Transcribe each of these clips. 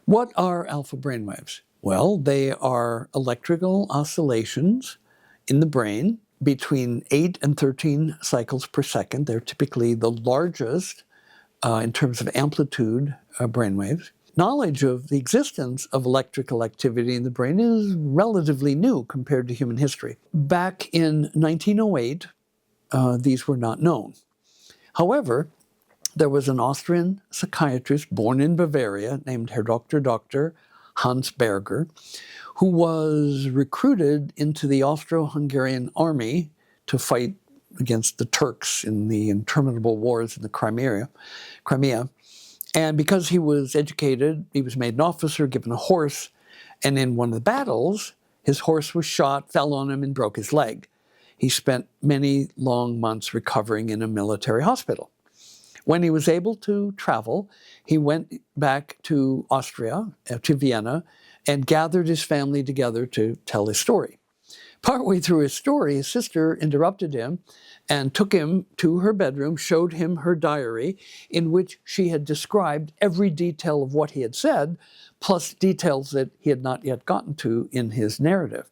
What are alpha brainwaves? Well, they are electrical oscillations in the brain between 8 and 13 cycles per second. They're typically the largest in terms of amplitude brainwaves. Knowledge of the existence of electrical activity in the brain is relatively new compared to human history. Back in 1908, these were not known. However, there was an Austrian psychiatrist born in Bavaria named Herr Dr. Hans Berger, who was recruited into the Austro-Hungarian army to fight against the Turks in the interminable wars in the Crimea. And because he was educated, he was made an officer, given a horse, and in one of the battles, his horse was shot, fell on him, and broke his leg. He spent many long months recovering in a military hospital. When he was able to travel, he went back to Austria, to Vienna, and gathered his family together to tell his story. Partway through his story, his sister interrupted him and took him to her bedroom, showed him her diary in which she had described every detail of what he had said, plus details that he had not yet gotten to in his narrative.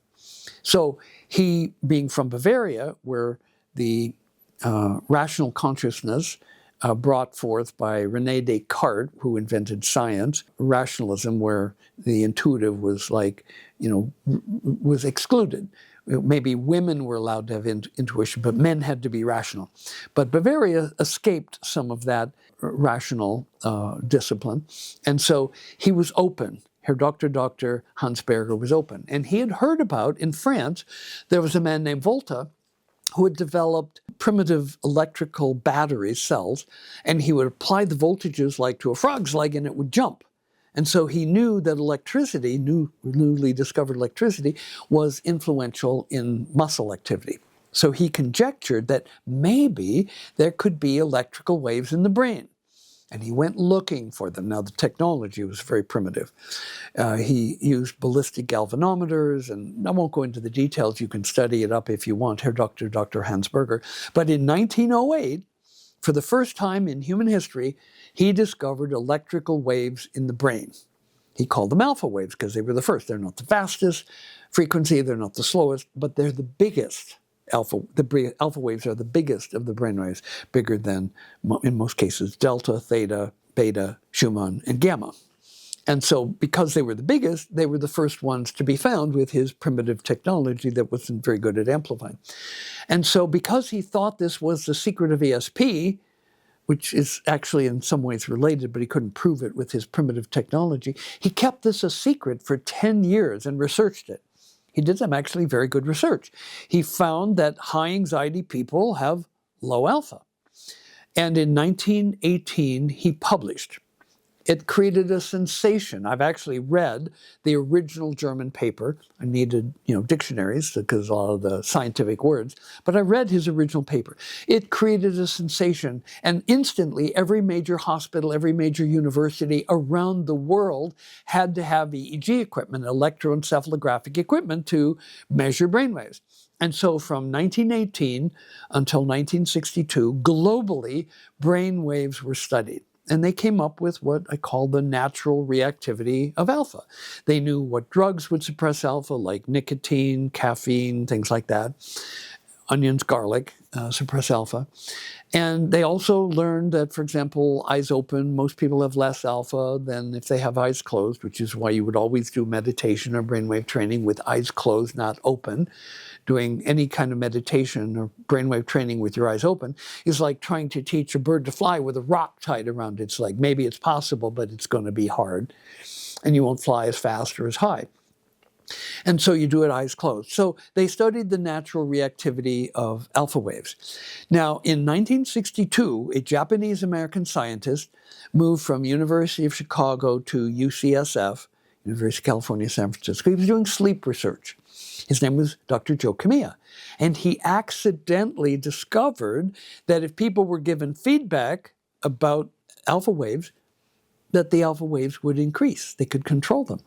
So he, being from Bavaria, where the rational consciousness brought forth by René Descartes, who invented science, rationalism, where the intuitive was was excluded. Maybe women were allowed to have intuition, but men had to be rational. But Bavaria escaped some of that rational discipline, and so he was open. Herr Dr. Hans Berger was open. And he had heard about, in France, there was a man named Volta who had developed primitive electrical battery cells, and he would apply the voltages like to a frog's leg and it would jump. And so he knew that electricity, newly discovered electricity, was influential in muscle activity. So he conjectured that maybe there could be electrical waves in the brain. And he went looking for them. Now, the technology was very primitive. He used ballistic galvanometers, and I won't go into the details. You can study it up if you want, Herr Dr. Hans Berger. But in 1908, for the first time in human history, he discovered electrical waves in the brain. He called them alpha waves because they were the first. They're not the fastest frequency, they're not the slowest, but they're the biggest. The alpha waves are the biggest of the brain waves, bigger than, in most cases, delta, theta, beta, Schumann, and gamma. And so because they were the biggest, they were the first ones to be found with his primitive technology that wasn't very good at amplifying. And so because he thought this was the secret of ESP, which is actually in some ways related, but he couldn't prove it with his primitive technology, he kept this a secret for 10 years and researched it. He did some actually very good research. He found that high anxiety people have low alpha. And in 1918, he published. It created a sensation. I've actually read the original German paper. I needed, dictionaries because a lot of the scientific words, but I read his original paper. It created a sensation, and instantly every major hospital, every major university around the world had to have EEG equipment, electroencephalographic equipment to measure brainwaves. And so from 1918 until 1962, globally, brainwaves were studied. And they came up with what I call the natural reactivity of alpha. They knew what drugs would suppress alpha, like nicotine, caffeine, things like that. Onions, garlic suppress alpha. And they also learned that, for example, eyes open, most people have less alpha than if they have eyes closed, which is why you would always do meditation or brainwave training with eyes closed, not open. Doing any kind of meditation or brainwave training with your eyes open is like trying to teach a bird to fly with a rock tied around its leg. Maybe it's possible, but it's going to be hard, and you won't fly as fast or as high. And so you do it eyes closed. So they studied the natural reactivity of alpha waves. Now, in 1962, a Japanese-American scientist moved from University of Chicago to UCSF, University of California, San Francisco. He was doing sleep research. His name was Dr. Joe Kamiya. And he accidentally discovered that if people were given feedback about alpha waves, that the alpha waves would increase. They could control them.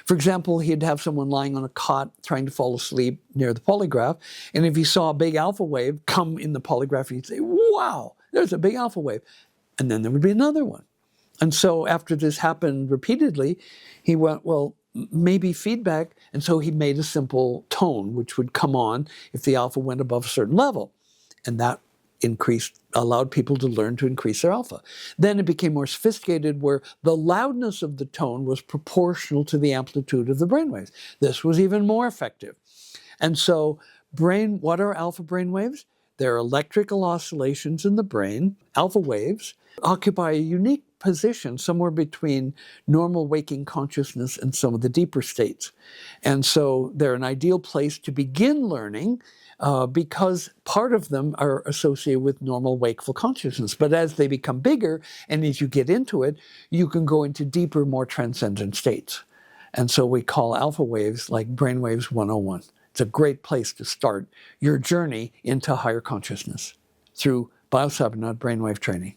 For example, he'd have someone lying on a cot trying to fall asleep near the polygraph, and if he saw a big alpha wave come in the polygraph, he'd say, wow, there's a big alpha wave. And then there would be another one. And so after this happened repeatedly, he went, well, maybe feedback. And so he made a simple tone, which would come on if the alpha went above a certain level. And that allowed people to learn to increase their alpha. Then it became more sophisticated, where the loudness of the tone was proportional to the amplitude of the brainwaves. This was even more effective. And so what are alpha brainwaves? They're electrical oscillations in the brain. Alpha waves occupy a unique position somewhere between normal waking consciousness and some of the deeper states. And so they're an ideal place to begin learning because part of them are associated with normal wakeful consciousness. But as they become bigger and as you get into it, you can go into deeper, more transcendent states. And so we call alpha waves like Brainwaves 101. It's a great place to start your journey into higher consciousness through Biocybernaut brainwave training.